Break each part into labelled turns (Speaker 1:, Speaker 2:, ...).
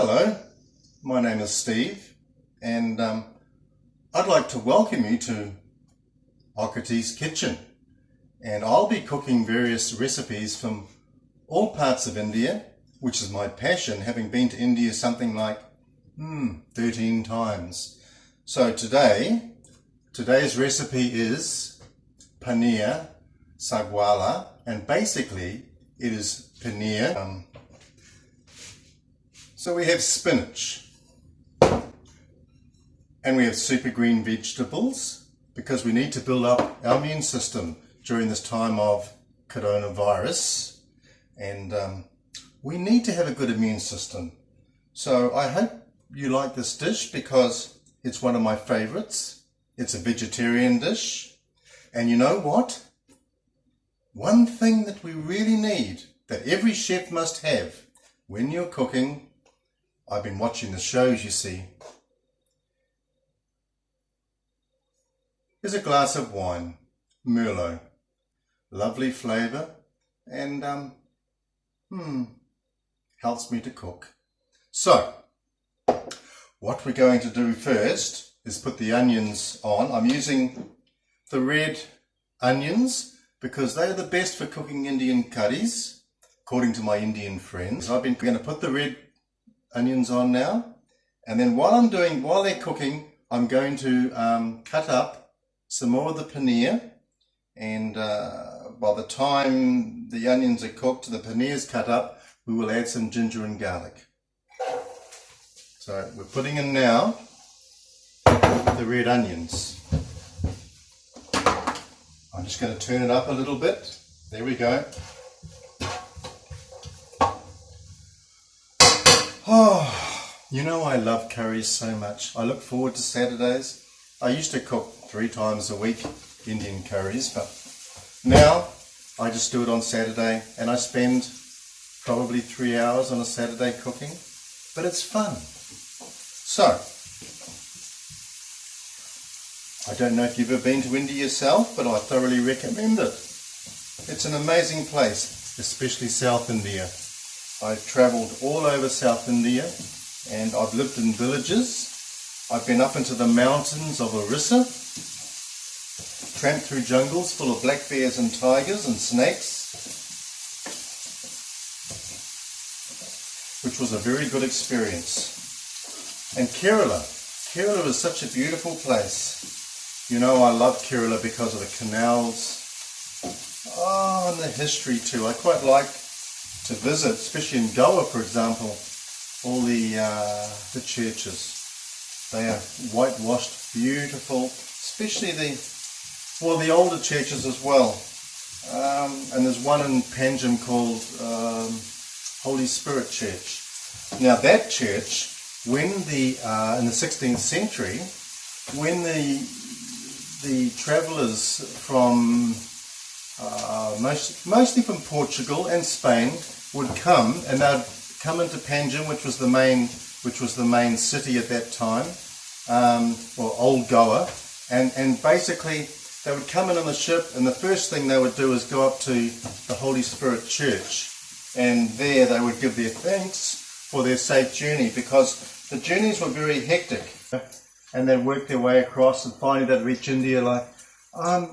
Speaker 1: Hello, my name is Steve, and I'd like to welcome you to Okati's Kitchen. And I'll be cooking various recipes from all parts of India, which is my passion, having been to India something like 13 times. So today's recipe is Paneer Sagwala, and basically it is paneer. So we have spinach, and we have super green vegetables because we need to build up our immune system during this time of coronavirus, and we need to have a good immune system. So I hope you like this dish because it's one of my favorites. It's a vegetarian dish, and you know what? One thing that we really need, that every chef must have when you're cooking, I've been watching the shows, you see, is a glass of wine, Merlot. Lovely flavour and helps me to cook. So, what we're going to do first is put the onions on. I'm using the red onions because they are the best for cooking Indian curries, according to my Indian friends. I'm going to put the red onions on now, and then while they're cooking, I'm going to cut up some more of the paneer, and by the time the onions are cooked, the paneer's cut up, we will add some ginger and garlic. So we're putting in now the red onions. I'm just going to turn it up a little bit. There we go. Oh, you know I love curries so much. I look forward to Saturdays. I used to cook 3 times a week Indian curries, but now I just do it on Saturday, and I spend probably 3 hours on a Saturday cooking, but it's fun. So, I don't know if you've ever been to India yourself, but I thoroughly recommend it. It's an amazing place, especially South India. I've travelled all over South India, and I've lived in villages. I've been up into the mountains of Orissa, tramped through jungles full of black bears and tigers and snakes, which was a very good experience. And Kerala is such a beautiful place. You know I love Kerala because of the canals, and the history too. I quite like to visit, especially in Goa, for example, all the churches. They are whitewashed, beautiful, especially the older churches as well. And there's one in Panjim called Holy Spirit Church. Now that church, when in the 16th century, when the travellers from mostly from Portugal and Spain would come, and they'd come into Panjim, which was the main city at that time, or Old Goa, and basically they would come in on the ship, and the first thing they would do is go up to the Holy Spirit Church, and there they would give their thanks for their safe journey, because the journeys were very hectic, and they'd work their way across, and finally they'd reach India.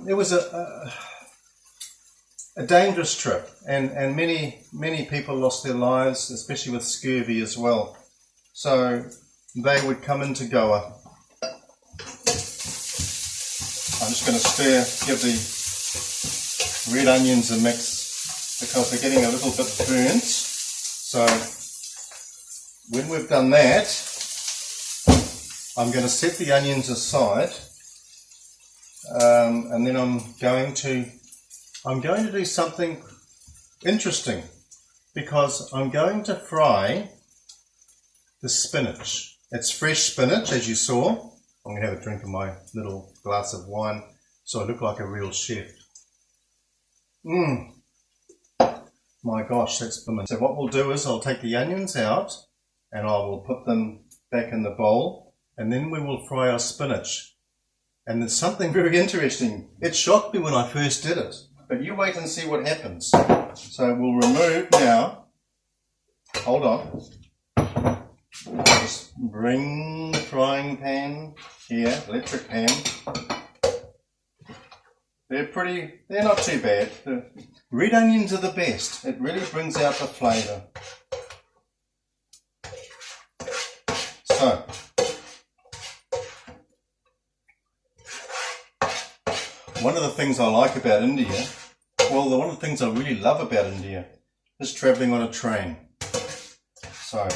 Speaker 1: It was a dangerous trip, and many people lost their lives, especially with scurvy as well. So they would come into Goa. I'm just going to give the red onions a mix because they're getting a little bit burnt. So when we've done that, I'm going to set the onions aside, and then I'm going to do something interesting, because I'm going to fry the spinach. It's fresh spinach, as you saw. I'm going to have a drink of my little glass of wine so I look like a real chef. My gosh, that's spinach. So what we'll do is I'll take the onions out and I will put them back in the bowl, and then we will fry our spinach. And there's something very interesting. It shocked me when I first did it, but you wait and see what happens. So we'll remove now. Hold on. Just bring the frying pan here, electric pan. They're not too bad. The red onions are the best. It really brings out the flavour. So, one of the things I like about India, well, one of the things I really love about India is travelling on a train. So,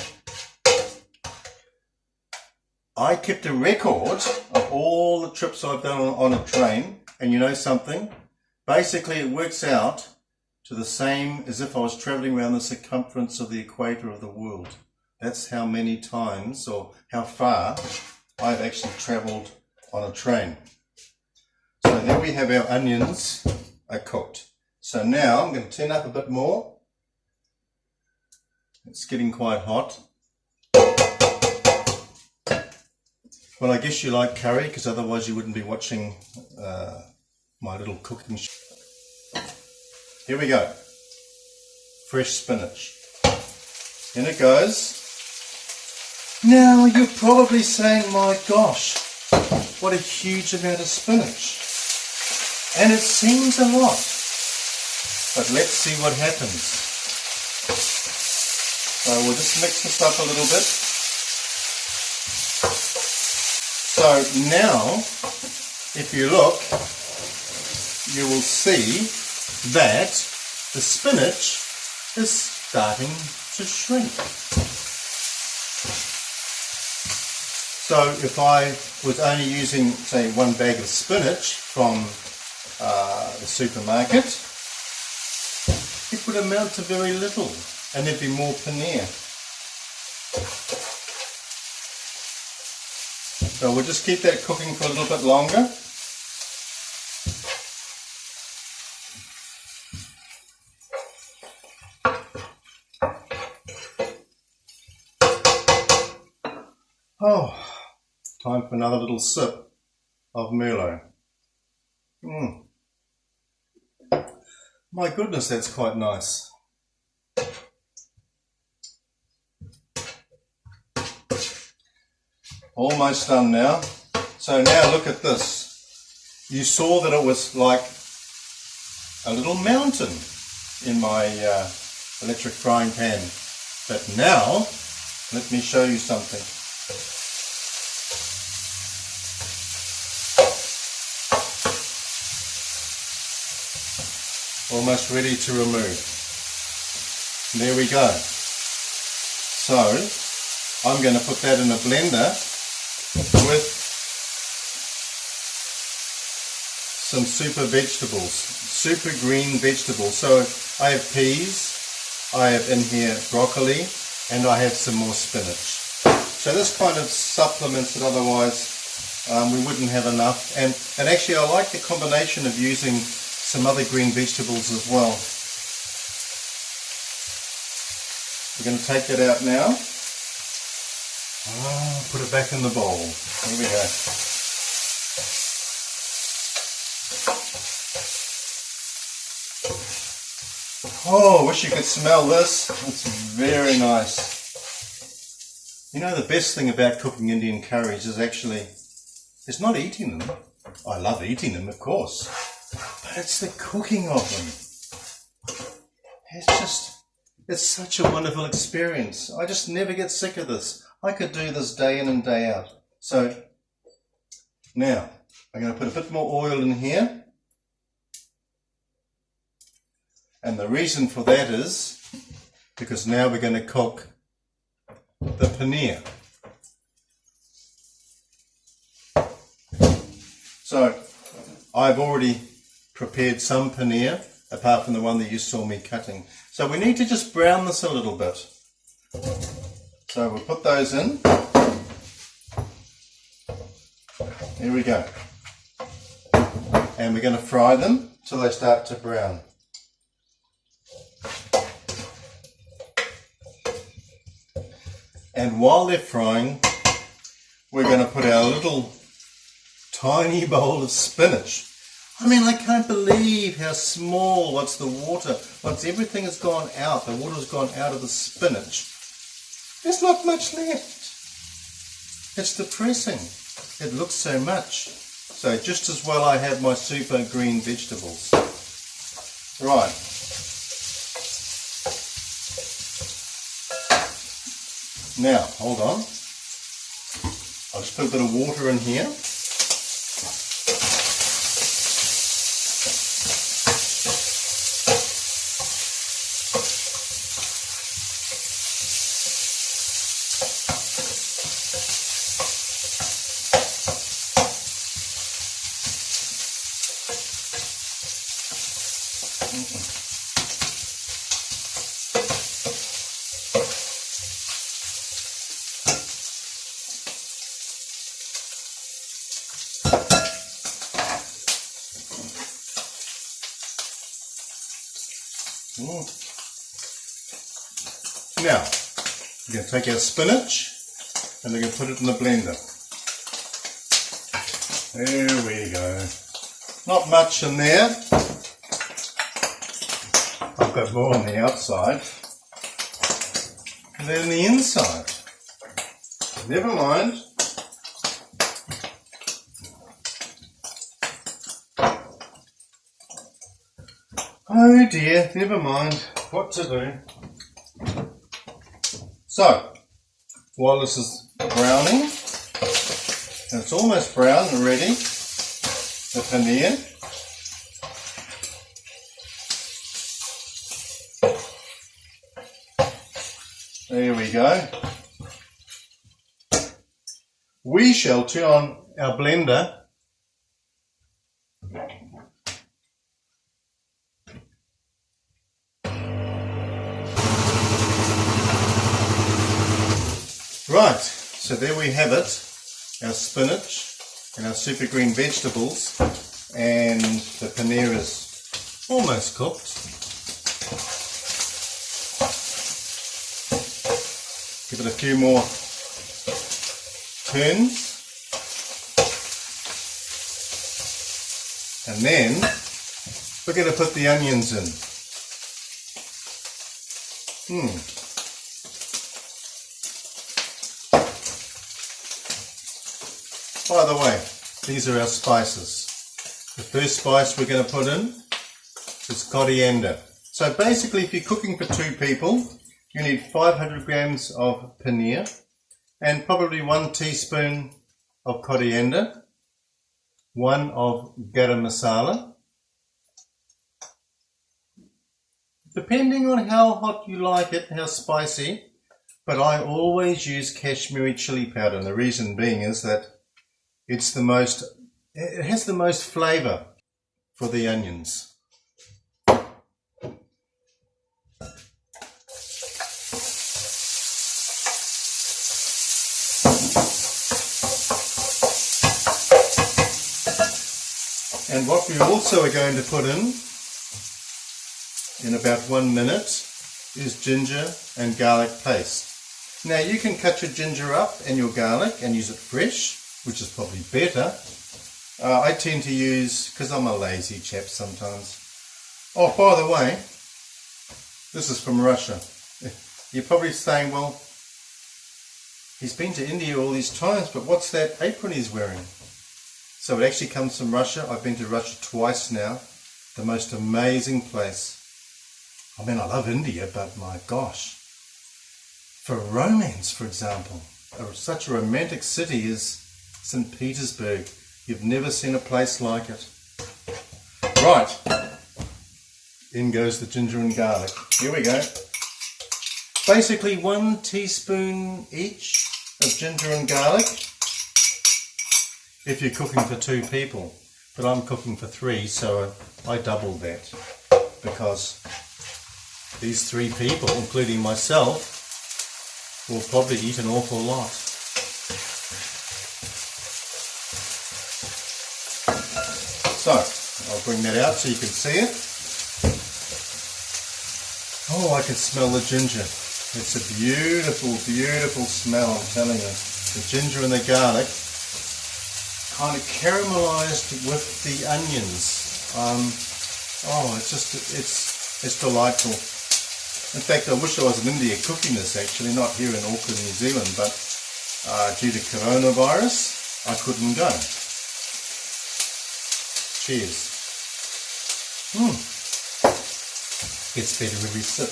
Speaker 1: I kept a record of all the trips I've done on a train, and you know something? Basically it works out to the same as if I was travelling around the circumference of the equator of the world. That's how many times or how far I've actually travelled on a train. So there we have our onions are cooked. So now I'm going to turn up a bit more. It's getting quite hot. Well, I guess you like curry, because otherwise you wouldn't be watching my little cooking show. Here we go. Fresh spinach. In it goes. Now you're probably saying, my gosh, what a huge amount of spinach. And it seems a lot. But let's see what happens. So we'll just mix this up a little bit. So now, if you look, you will see that the spinach is starting to shrink. So if I was only using, say, one bag of spinach from the supermarket, it would amount to very little, and there'd be more paneer. So we'll just keep that cooking for a little bit longer. Oh, time for another little sip of Merlot. My goodness, that's quite nice. Almost done now. So now look at this. You saw that it was like a little mountain in my electric frying pan. But now, let me show you something. Almost ready to remove. There we go. So, I'm going to put that in a blender with some super vegetables, super green vegetables. So I have peas, I have in here broccoli, and I have some more spinach. So this kind of supplements it, otherwise we wouldn't have enough. And actually I like the combination of using some other green vegetables as well. We're going to take that out now. Put it back in the bowl. Here we go. Oh, wish you could smell this. It's very nice. You know, the best thing about cooking Indian curries is actually, it's not eating them. I love eating them, of course. But it's the cooking of them. It's such a wonderful experience. I just never get sick of this. I could do this day in and day out. So now I'm going to put a bit more oil in here. And the reason for that is because now we're going to cook the paneer. So I've already prepared some paneer, apart from the one that you saw me cutting. So we need to just brown this a little bit. So we'll put those in. Here we go. And we're going to fry them till they start to brown. And while they're frying, we're going to put our little tiny bowl of spinach. I mean, I can't believe how small, once everything has gone out, the water's gone out of the spinach, there's not much left. It's depressing. It looks so much. So just as well I have my super green vegetables. Right. Now, hold on. I'll just put a bit of water in here. Now, we're going to take our spinach and we're going to put it in the blender. There we go. Not much in there. I've got more on the outside than the inside. Never mind. Oh dear, never mind what to do. So, while this is browning, and it's almost brown and ready, the paneer. There we go. We shall turn on our blender Right, so there we have it, our spinach and our super green vegetables, and the paneer is almost cooked. Give it a few more turns, and then we're going to put the onions in. By the way, these are our spices. The first spice we're going to put in is coriander. So basically, if you're cooking for 2 people, you need 500 grams of paneer and probably 1 teaspoon of coriander, 1 of garam masala. Depending on how hot you like it, how spicy, but I always use Kashmiri chili powder, and the reason being is that it has the most flavour for the onions. And what we also are going to put in about 1 minute, is ginger and garlic paste. Now you can cut your ginger up and your garlic and use it fresh, which is probably better. I tend to use, because I'm a lazy chap sometimes. Oh, by the way, this is from Russia. You're probably saying, well, he's been to India all these times, but what's that apron he's wearing? So it actually comes from Russia. I've been to Russia twice now. The most amazing place. I mean, I love India, but my gosh. For romance, for example, such a romantic city is St. Petersburg. You've never seen a place like it. Right, in goes the ginger and garlic. Here we go. Basically 1 teaspoon each of ginger and garlic if you're cooking for 2 people. But I'm cooking for 3, so I doubled that because these 3 people, including myself, will probably eat an awful lot. So, I'll bring that out so you can see it. Oh, I can smell the ginger. It's a beautiful, beautiful smell, I'm telling you. The ginger and the garlic kind of caramelized with the onions. Oh, it's delightful. In fact, I wish I was in India cooking this actually, not here in Auckland, New Zealand, but due to coronavirus, I couldn't go. Cheers. Gets better every sip.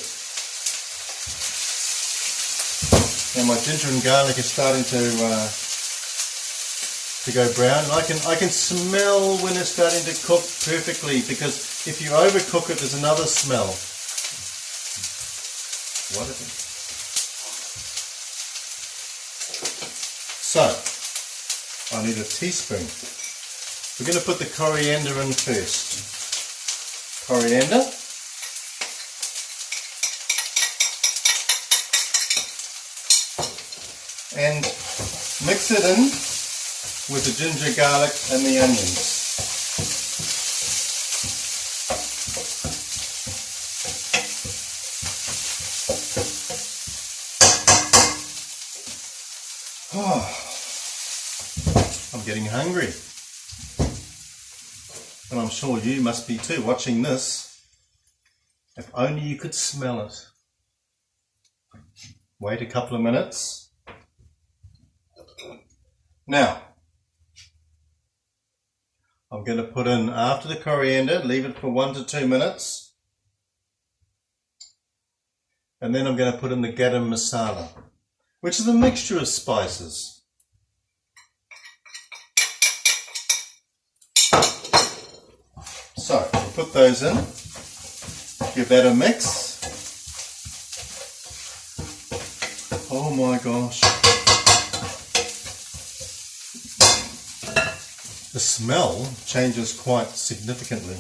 Speaker 1: Now my ginger and garlic is starting to go brown. And I can smell when it's starting to cook perfectly, because if you overcook it, there's another smell. What is it? So, I need a teaspoon. We're going to put the coriander in first. Coriander. And mix it in with the ginger, garlic and the onions. Oh, I'm getting hungry. And I'm sure you must be too, watching this. If only you could smell it. Wait a couple of minutes. Now, I'm going to put in, after the coriander, leave it for 1 to 2 minutes. And then I'm going to put in the garam masala, which is a mixture of spices. So, we'll put those in, give that a mix. Oh my gosh. The smell changes quite significantly.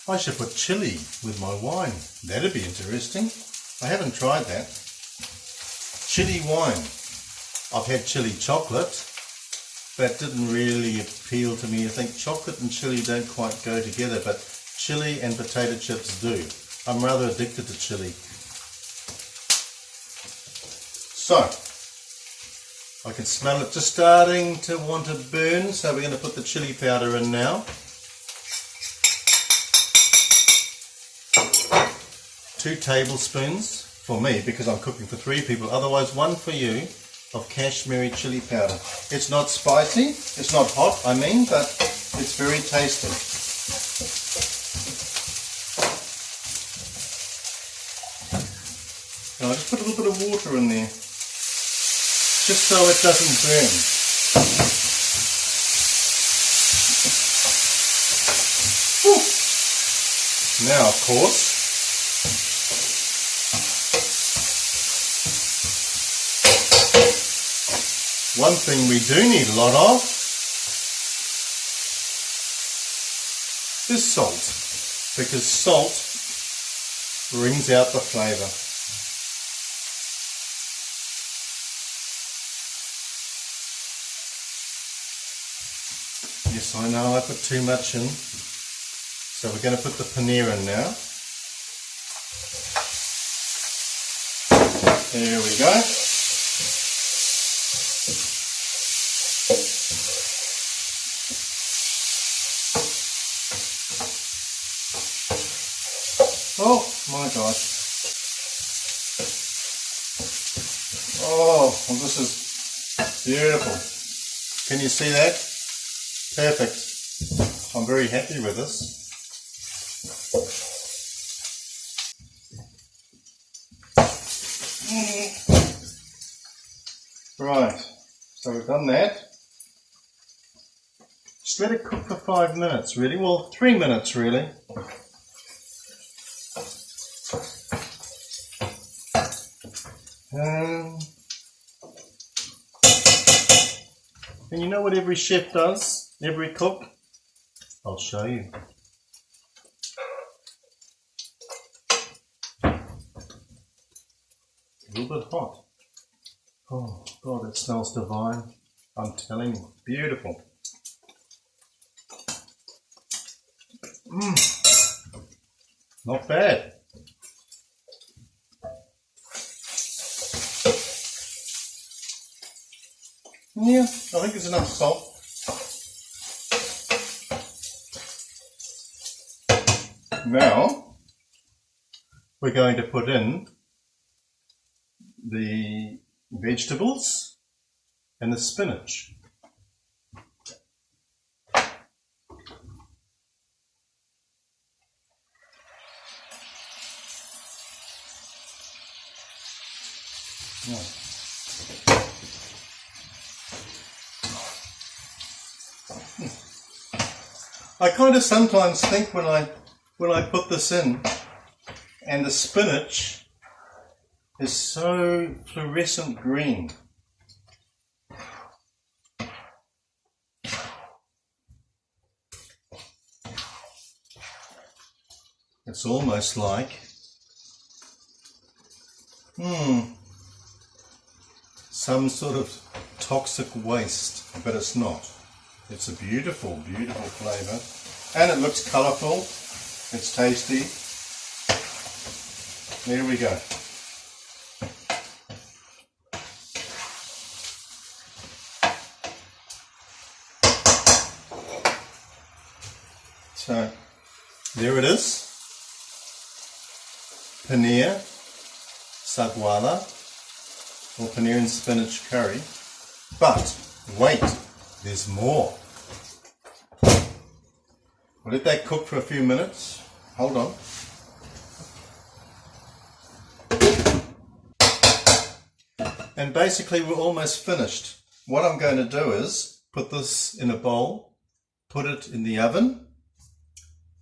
Speaker 1: I should put chili with my wine. That'd be interesting. I haven't tried that. Chili wine. I've had chili chocolate. That didn't really appeal to me. I think chocolate and chili don't quite go together, but chili and potato chips do. I'm rather addicted to chili. So, I can smell it just starting to want to burn, so we're going to put the chili powder in now. 2 tablespoons for me, because I'm cooking for 3 people, otherwise 1 for you, of Kashmiri chili powder. It's not spicy, it's not hot, I mean, but it's very tasty. Now I just put a little bit of water in there, just so it doesn't burn. Whew. Now, of course, one thing we do need a lot of is salt, because salt brings out the flavour. Yes, I know I put too much in, so we're going to put the paneer in now. There we go. Oh my gosh. Oh, well, this is beautiful. Can you see that? Perfect. I'm very happy with this. Right, so we've done that. Just let it cook for 5 minutes really, well 3 minutes really. And you know what every chef does? Every cook? I'll show you. It's a little bit hot. Oh God, it smells divine. I'm telling you, beautiful. Not bad. Yeah, I think there's enough salt. Now, we're going to put in the vegetables and the spinach. I kind of sometimes think when I put this in, and the spinach is so fluorescent green. It's almost like some sort of toxic waste, but it's not. It's a beautiful, beautiful flavour, and it looks colourful. It's tasty. There we go. So there it is. Paneer sagwala, or paneer and spinach curry. But wait, there's more. We'll let that cook for a few minutes. Hold on. And basically we're almost finished. What I'm going to do is put this in a bowl, put it in the oven,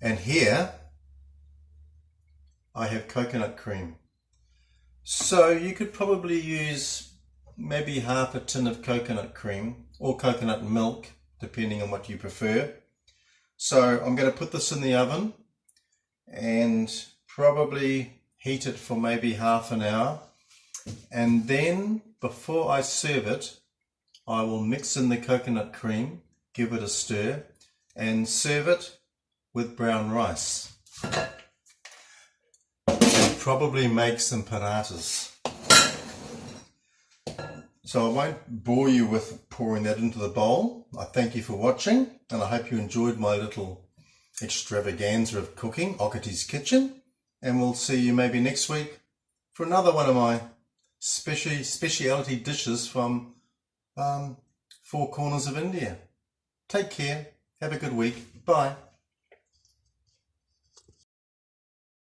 Speaker 1: and here I have coconut cream. So you could probably use maybe half a tin of coconut cream or coconut milk, depending on what you prefer. So I'm going to put this in the oven and probably heat it for maybe half an hour. And then before I serve it, I will mix in the coconut cream, give it a stir, and serve it with brown rice. And probably make some parathas. So I won't bore you with pouring that into the bowl. I thank you for watching, and I hope you enjoyed my little extravaganza of cooking, Okati's Kitchen. And we'll see you maybe next week for another one of my speciality dishes from four corners of India. Take care. Have a good week. Bye.